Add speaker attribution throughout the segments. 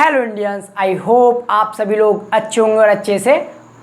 Speaker 1: Hello Indians, I hope आप सभी लोग अच्छे होंगे और अच्छे से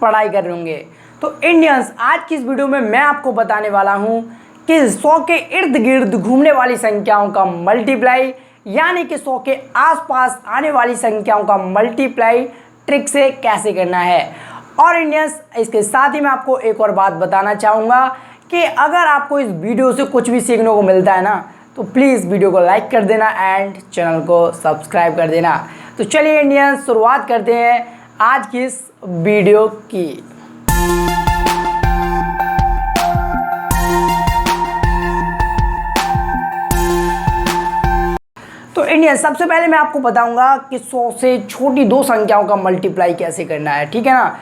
Speaker 1: पढ़ाई कर रहे होंगे। तो इंडियंस, आज की इस वीडियो में मैं आपको बताने वाला हूं कि 100 के इर्द गिर्द घूमने वाली संख्याओं का मल्टीप्लाई यानी कि 100 के आसपास आने वाली संख्याओं का मल्टीप्लाई ट्रिक से कैसे करना है। और इंडियंस, इसके साथ ही मैं आपको एक और बात बताना चाहूँगा कि अगर आपको इस वीडियो से कुछ भी सीखने को मिलता है ना, तो प्लीज़ वीडियो को लाइक कर देना एंड चैनल को सब्सक्राइब कर देना। तो चलिए इंडियंस, शुरुआत करते हैं आज की इस वीडियो की। तो इंडियंस, सबसे पहले मैं आपको बताऊंगा कि 100 से छोटी दो संख्याओं का मल्टीप्लाई कैसे करना है, ठीक है ना।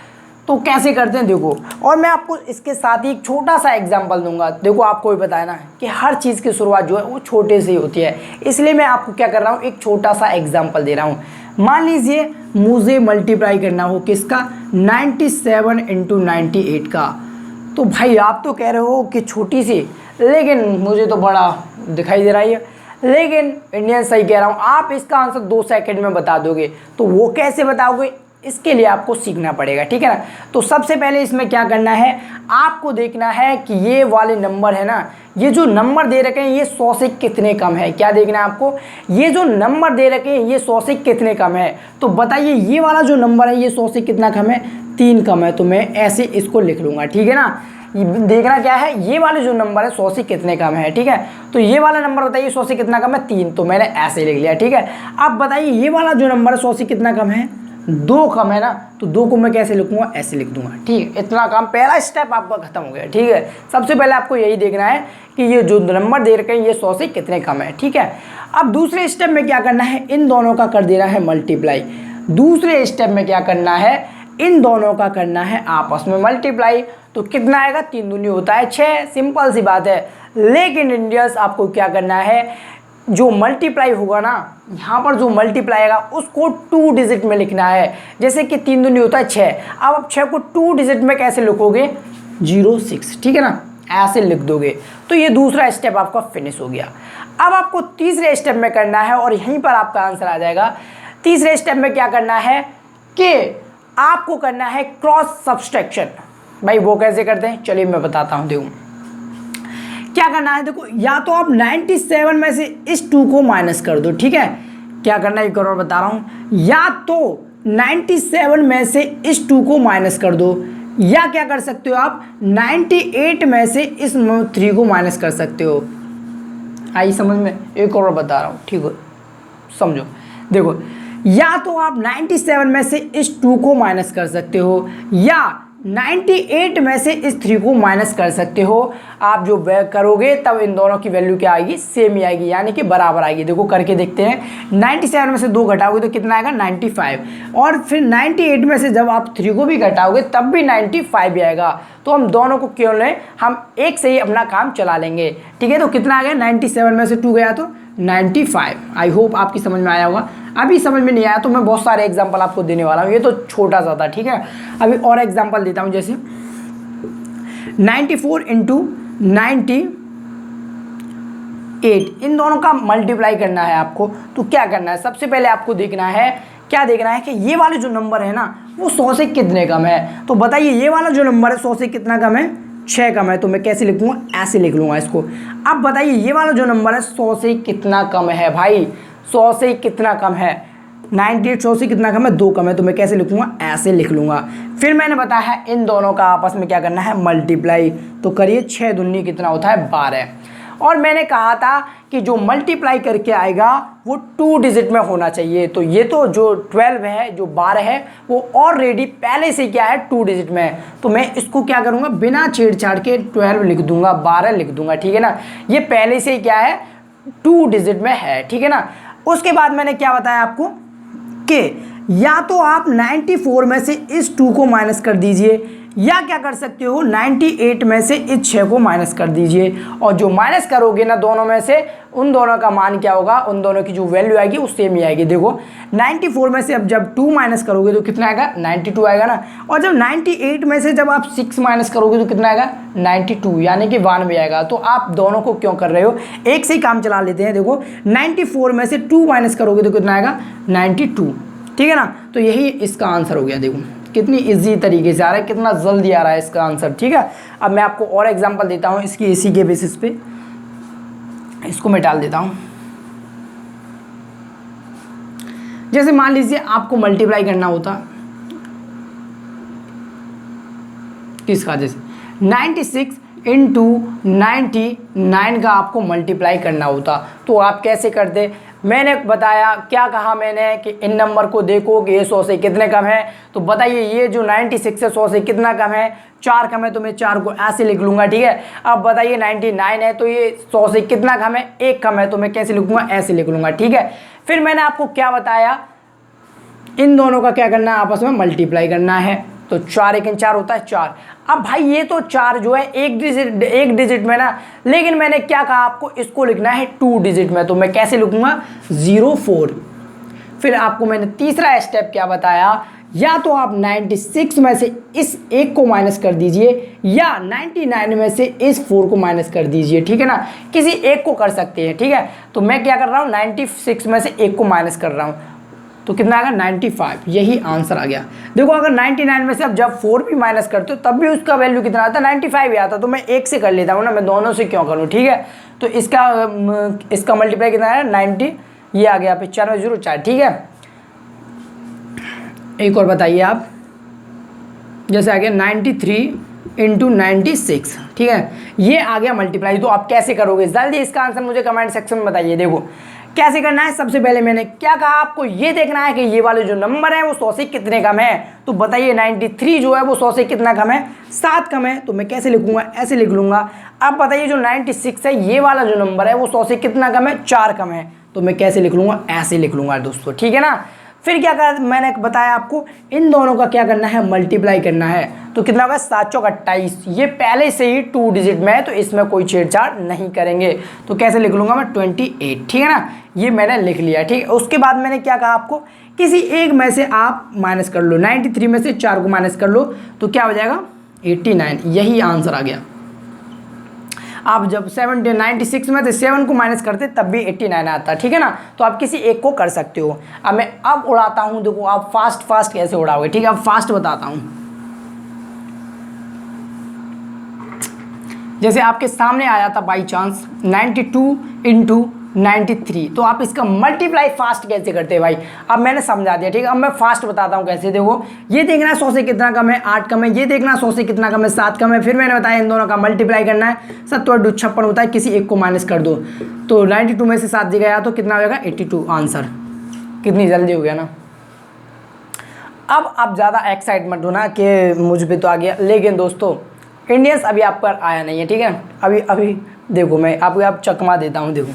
Speaker 1: तो कैसे करते हैं देखो, और मैं आपको इसके साथ ही एक छोटा सा एग्जांपल दूंगा। देखो, आपको भी पता है ना कि हर चीज़ की शुरुआत जो है वो छोटे से ही होती है, इसलिए मैं आपको क्या कर रहा हूँ, एक छोटा सा एग्जांपल दे रहा हूँ। मान लीजिए मुझे मल्टीप्लाई करना हो किसका, 97 × 98 का। तो भाई आप तो कह रहे हो कि छोटी सी, लेकिन मुझे तो बड़ा दिखाई दे रहा है। लेकिन इंडियन सही कह रहा हूँ, आप इसका आंसर 2 सेकंड में बता दोगे। तो वो कैसे बताओगे, इसके लिए आपको सीखना पड़ेगा, ठीक है ना। तो सबसे पहले इसमें क्या करना है, आपको देखना है कि ये वाले नंबर है ना, ये जो नंबर दे रखे हैं ये 100 से कितने कम है। क्या देखना है आपको, ये जो नंबर दे रखे हैं ये 100 से कितने कम है। तो बताइए ये वाला जो नंबर है ये 100 से कितना कम है, 3 कम है। तो मैं ऐसे इसको लिख लूँगा, ठीक है ना। देखना क्या है, ये वाले जो नंबर है 100 से कितने कम है, ठीक है। तो ये वाला नंबर बताइए 100 से कितना कम है, 3। तो मैंने ऐसे लिख लिया, ठीक है। अब बताइए ये वाला जो नंबर है 100 से कितना कम है, 2 कम है ना। तो 2 को मैं कैसे लिखूंगा, ऐसे लिख दूंगा, ठीक है। इतना काम, पहला स्टेप आपका खत्म हो गया, ठीक है। सबसे पहले आपको यही देखना है कि ये जो नंबर दे रखे हैं ये 100 से कितने कम है, ठीक है। अब दूसरे स्टेप में क्या करना है, इन दोनों का कर देना है मल्टीप्लाई। दूसरे स्टेप में क्या करना है, इन दोनों का करना है आपस में मल्टीप्लाई। तो कितना आएगा, 3 दूनी होता है 6, सिंपल सी बात है। लेकिन इंडियंस, आपको क्या करना है, जो मल्टीप्लाई होगा ना, यहाँ पर जो मल्टीप्लाई आएगा उसको 2 डिजिट में लिखना है। जैसे कि 3 दूनी होता है 6, अब आप 6 को 2 डिजिट में कैसे लिखोगे, 06, ठीक है ना, ऐसे लिख दोगे। तो ये दूसरा स्टेप आपका फिनिश हो गया। अब आपको तीसरे स्टेप में करना है और यहीं पर आपका आंसर आ जाएगा। तीसरे स्टेप में क्या करना है कि आपको करना है क्रॉस सब्सट्रैक्शन। भाई वो कैसे करते हैं, चलिए मैं बताता हूँ। देखो क्या करना है, देखो या तो आप 97 में से इस 2 को माइनस कर दो, ठीक है। क्या करना है एक और बता रहा हूँ, या तो 97 में से इस 2 को माइनस कर दो, या क्या कर सकते हो आप 98 में से इस 3 को माइनस कर सकते हो। आई समझ में, एक और बता रहा हूँ, ठीक है, समझो। देखो, या तो आप 97 में से इस 2 को माइनस कर सकते हो, या 98 में से इस 3 को माइनस कर सकते हो। आप जो करोगे तब इन दोनों की वैल्यू क्या आएगी, सेम ही आएगी, यानी कि बराबर आएगी। देखो करके देखते हैं, 97 में से 2 घटाओगे तो कितना आएगा, 95। और फिर 98 में से जब आप 3 को भी घटाओगे तब भी 95 ही आएगा। तो हम दोनों को क्यों लें, हम एक से ही अपना काम चला लेंगे, ठीक है। तो कितना आ गया, 97 में से 2 गया तो 95। आई होप आपकी समझ में आया होगा। अभी समझ में नहीं आया तो मैं बहुत सारे एग्जांपल आपको देने वाला हूँ, ये तो छोटा सा था, ठीक है। अभी और एग्जांपल देता हूँ, जैसे 94 × 98, इन दोनों का मल्टीप्लाई करना है आपको। तो क्या करना है, सबसे पहले आपको देखना है, क्या देखना है कि ये वाले जो नंबर है ना वो 100 से कितने कम है। तो बताइए ये वाला जो नंबर है 100 से कितना कम है, 6 कम है। तो मैं कैसे लिखूंगा, ऐसे लिख लूँगा इसको। अब बताइए ये वाला जो नंबर है 100 से कितना कम है, भाई 100 से कितना कम है, 98 100 से कितना कम है, 2 कम है। तो मैं कैसे लिखूंगा, ऐसे लिख लूँगा। फिर मैंने बताया है इन दोनों का आपस में क्या करना है, मल्टीप्लाई। तो करिए, 6 दूनी कितना होता है, 12। और मैंने कहा था कि जो मल्टीप्लाई करके आएगा वो 2 डिजिट में होना चाहिए। तो ये तो जो 12 है, जो 12 है, वो ऑलरेडी पहले से क्या है, 2 डिजिट में है। तो मैं इसको क्या करूँगा, बिना छेड़छाड़ के 12 लिख दूंगा, 12 लिख दूंगा, ठीक है ना। ये पहले से क्या है, 2 डिजिट में है, ठीक है ना। उसके बाद मैंने क्या बताया आपको कि या तो आप 94 में से इस 2 को माइनस कर दीजिए, या क्या कर सकते हो 98 में से इस 6 को माइनस कर दीजिए। और जो माइनस करोगे ना दोनों में से, उन दोनों का मान क्या होगा, उन दोनों की जो वैल्यू आएगी वो सेम ही आएगी। देखो 94 में से अब जब 2 माइनस करोगे तो कितना आएगा, 92 आएगा ना। और जब 98 में से जब आप 6 माइनस करोगे तो कितना आएगा, 92, यानी कि 92 आएगा। तो आप दोनों को क्यों कर रहे हो, एक से ही काम चला लेते हैं। देखो 94 में से 2 माइनस करोगे तो कितना आएगा, 92। ठीक है ना। तो यही इसका आंसर हो गया। देखो कितनी इजी तरीके से आ रहा है, कितना जल्दी आ रहा है इसका आंसर। ठीक है, अब मैं आपको और एग्जांपल देता हूँ इसकी, इसी के बेसिस पे इसको मैं डाल देता हूँ। जैसे मान लीजिए आपको मल्टीप्लाई करना होता किसका, जैसे 96 इंटू 99 का आपको मल्टीप्लाई करना होता, तो आप कैसे करते। मैंने बताया, क्या कहा मैंने कि इन नंबर को देखो कि ये 100 से कितने कम है। तो बताइए ये जो 96 है 100 से कितना कम है, 4 कम है, तो मैं 4 को ऐसे लिख लूँगा। ठीक है, अब बताइए 99 है तो ये 100 से कितना कम है, 1 कम है, तो मैं कैसे लिखूँगा, ऐसे लिख लूँगा। ठीक है, फिर मैंने आपको क्या बताया, इन दोनों का क्या करना है, आपस में मल्टीप्लाई करना है। तो 4 1 4 होता है 4। अब भाई ये तो 4 जो है एक डिजिट में ना, लेकिन मैंने क्या कहा आपको, इसको लिखना है 2 डिजिट में, तो मैं कैसे लिखूंगा 04। फिर आपको मैंने तीसरा स्टेप क्या बताया, या तो आप 96 में से इस 1 को माइनस कर दीजिए, या 99 में से इस 4 को माइनस कर दीजिए। ठीक है ना, किसी एक को कर सकते हैं। ठीक है, तो मैं क्या कर रहा हूँ, 96 में से 1 को माइनस कर रहा हूँ, तो कितना आएगा 95। यही आंसर आ गया। देखो अगर 99 में से अब जब 4 भी माइनस करते हो तब भी उसका वैल्यू कितना आता है, 95 ही आता। तो मैं 1 से कर लेता हूँ ना, मैं दोनों से क्यों करूँ। ठीक है, तो इसका मल्टीप्लाई कितना है 90, ये आ गया 9504। ठीक है, एक और बताइए आप, जैसे आ गया 93 इंटू 96। ठीक है, ये आ गया मल्टीप्लाई। तो आप कैसे करोगे, जल्दी इसका आंसर मुझे कमेंट सेक्शन में बताइए। देखो कैसे करना है, सबसे पहले मैंने क्या कहा आपको, ये देखना है कि ये वाले जो नंबर है वो 100 से कितने कम है। तो बताइए 93 जो है वो 100 से कितना कम है, 7 कम है, तो मैं कैसे लिखूंगा, ऐसे लिख लूंगा। अब बताइए जो 96 है ये वाला जो नंबर है वो 100 से कितना कम है, 4 कम है, तो मैं कैसे लिख लूंगा, ऐसे लिख लूंगा दोस्तों। ठीक है ना, फिर क्या कर, मैंने बताया आपको इन दोनों का क्या करना है, मल्टीप्लाई करना है। तो कितना होगा 7 चौक 28। ये पहले से ही 2 डिजिट में है तो इसमें कोई छेड़छाड़ नहीं करेंगे, तो कैसे लिख लूंगा मैं 28। ठीक है ना, ये मैंने लिख लिया। ठीक है, उसके बाद मैंने क्या कहा आपको, किसी एक में से आप माइनस कर लो, 93 में से 4 को माइनस कर लो, तो क्या हो जाएगा 89। यही आंसर आ गया। आप जब 96 में से 7 को माइनस करते तब भी 89 आता। ठीक है ना, तो आप किसी एक को कर सकते हो। अब मैं अब उड़ाता हूं, देखो आप फास्ट कैसे उड़ाओगे। ठीक है, अब फास्ट बताता हूं। जैसे आपके सामने आया था बाई चांस 92 इंटू 93, तो आप इसका मल्टीप्लाई फास्ट कैसे करते हैं भाई, अब मैंने समझा दिया। ठीक है, अब मैं फास्ट बताता हूँ कैसे। देखो ये देखना है 100 से कितना कम है, 8 कम है, ये देखना 100 से कितना कम है, 7 कम है। फिर मैंने बताया इन दोनों का मल्टीप्लाई करना है, 7 56 होता है, किसी एक को माइनस कर दो, तो 92 में से 7 गया तो कितना हो जाएगा 82 आंसर। कितनी जल्दी हो गया ना। अब आप ज़्यादा एक्साइटमेंट हो ना कि मुझ पर तो आ गया, लेकिन दोस्तों इंडियंस अभी आप पर आया नहीं है। ठीक है, अभी देखो मैं आपको आप चकमा देता हूँ। देखो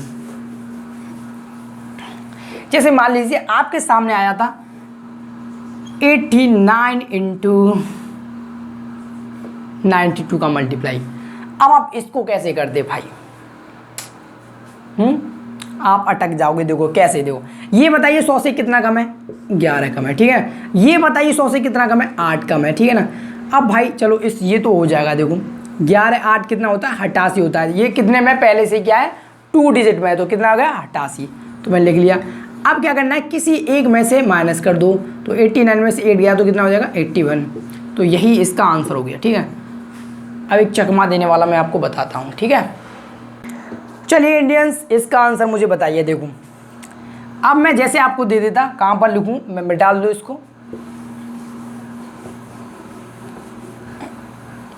Speaker 1: जैसे मान लीजिए आपके सामने आया था 89 इंटू 92 का मल्टीप्लाई। अब आप इसको कैसे करते भाई, आप अटक जाओगे। देखो कैसे, देखो ये बताइए 100 से कितना कम है, 11 कम है। ठीक है, ये बताइए 100 से कितना कम है, 8 कम है। ठीक है ना, अब भाई चलो ये तो हो जाएगा। देखो 11 8 कितना होता है, 88 होता है। ये कितने में पहले से क्या है, 2 डिजिट में है, तो कितना आ गया 88, तो मैं लिख लिया। अब क्या करना है, किसी एक में से माइनस कर दो, तो 89 में से 8 गया तो कितना हो जाएगा 81, तो यही इसका आंसर हो गया। ठीक है, अब एक चकमा देने वाला मैं आपको बताता हूँ। ठीक है, चलिए इंडियंस इसका आंसर मुझे बताइए। देखो अब मैं जैसे आपको दे देता, कहाँ पर लिखूँ, मैं डाल दूँ इसको,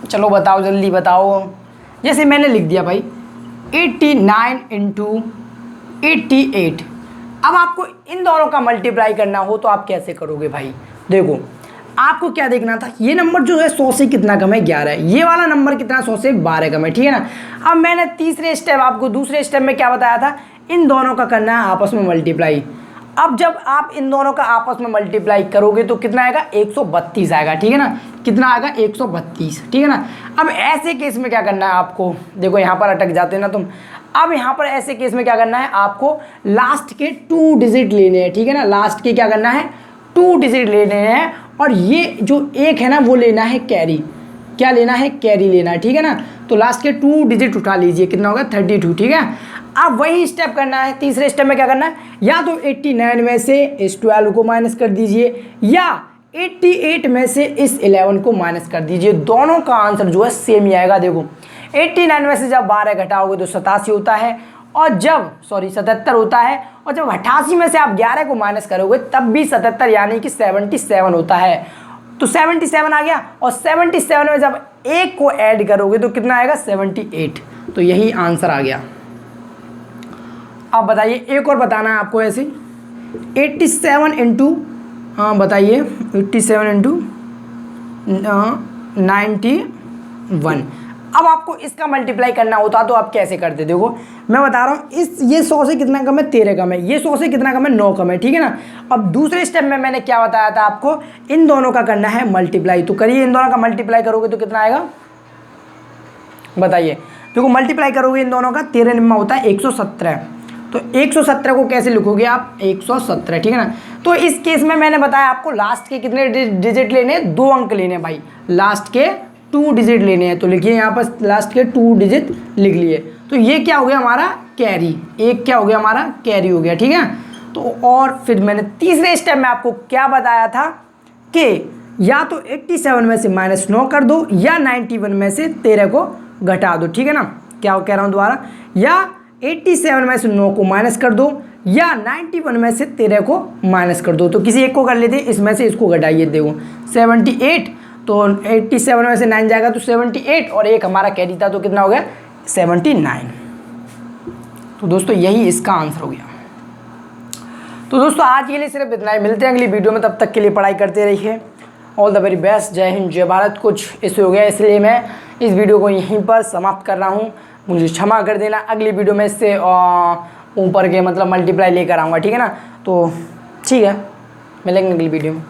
Speaker 1: चलो बताओ जल्दी बताओ। जैसे मैंने लिख दिया भाई 89 इंटू 88। अब आपको इन दोनों का मल्टीप्लाई करना हो तो आप कैसे करोगे भाई। देखो आपको क्या देखना था, ये नंबर जो है 100 से कितना कम है, 11 है। ये वाला नंबर कितना 100 से 12 कम है। ठीक है ना, अब मैंने तीसरे स्टेप आपको, दूसरे स्टेप में क्या बताया था, इन दोनों का करना है आपस में मल्टीप्लाई। अब जब आप इन दोनों का आपस में मल्टीप्लाई करोगे तो कितना आएगा 132 आएगा। ठीक है ना, कितना आएगा 132। ठीक है ना, अब ऐसे केस में क्या करना है आपको, देखो यहाँ पर अटक जाते हैं ना तुम। अब यहाँ पर ऐसे केस में क्या करना है, आपको लास्ट के 2 डिजिट लेने हैं। ठीक है ना, लास्ट के क्या करना है 2 डिजिट लेने हैं, और ये जो एक है ना वो लेना है कैरी। क्या लेना है, कैरी लेना है। ठीक है ना, तो लास्ट के 2 डिजिट उठा लीजिए, कितना होगा 32। ठीक है, अब वही स्टेप करना है। तीसरे स्टेप में क्या करना है, या तो 89 में से इस 12 को माइनस कर दीजिए या 88 में से इस 11 को माइनस कर दीजिए। दोनों का आंसर जो है सेम ही आएगा। देखो 89 में से जब 12 घटाओगे तो 87 होता है, और जब 77 होता है, और जब 88 में से आप 11 को माइनस करोगे तब भी 77 यानी कि 77 होता है। तो 77 आ गया, और 77 में जब 1 को ऐड करोगे तो कितना आएगा, 78। तो यही आंसर आ गया। अब बताइए, एक और बताना है आपको ऐसे 87 इंटू, हाँ बताइए 87 इंटू 91। अब आपको इसका मल्टीप्लाई करना होता तो आप कैसे करते? देखो मैं बता रहा हूँ, ये 100 से कितना कम है, 13 कम है, ये 100 से कितना कम है, 9 कम है, ठीक है ना। अब दूसरे स्टेप में मैंने क्या बताया था आपको, इन दोनों का करना है मल्टीप्लाई। तो करिए, इन दोनों का मल्टीप्लाई करोगे तो कितना आएगा बताइए। देखो मल्टीप्लाई करोगे इन दोनों का, 13 में होता है 117। तो 117 को कैसे लिखोगे आप, 117, ठीक है ना। तो इस केस में मैंने बताया आपको लास्ट के कितने डिजिट लेने हैं, 2 अंक लेने हैं भाई, लास्ट के 2 डिजिट लेने हैं। तो लिखिए यहाँ पर लास्ट के 2 डिजिट लिख लिए। तो ये क्या हो गया हमारा कैरी, एक क्या हो गया हमारा कैरी हो गया, ठीक है। तो और फिर मैंने तीसरे स्टेप में आपको क्या बताया था कि या तो 87 में से -9 कर दो या 91 में से 13 को घटा दो, ठीक है ना। क्या कह रहा हूँ दोबारा, या 87 में से 9 को माइनस कर दो या 91 में से 13 को माइनस कर दो। तो किसी एक को कर लेते, इसमें से इसको घटाइए। देखो 78, तो 87 में से 9 जाएगा तो 78, और एक हमारा कैरी था तो कितना हो गया, 79। तो दोस्तों यही इसका आंसर हो गया। तो दोस्तों आज के लिए सिर्फ इतना ही, मिलते हैं अगली वीडियो में, तब तक के लिए पढ़ाई करते रहिए। ऑल द वेरी बेस्ट, जय हिंद जय भारत। कुछ इशू हो गया इसलिए मैं इस वीडियो को यहीं पर समाप्त कर रहा हूँ, मुझे क्षमा कर देना। अगली वीडियो में इससे ऊपर के मतलब मल्टीप्लाई लेकर आऊँगा, ठीक है ना। तो ठीक है, मिलेंगे अगली वीडियो में।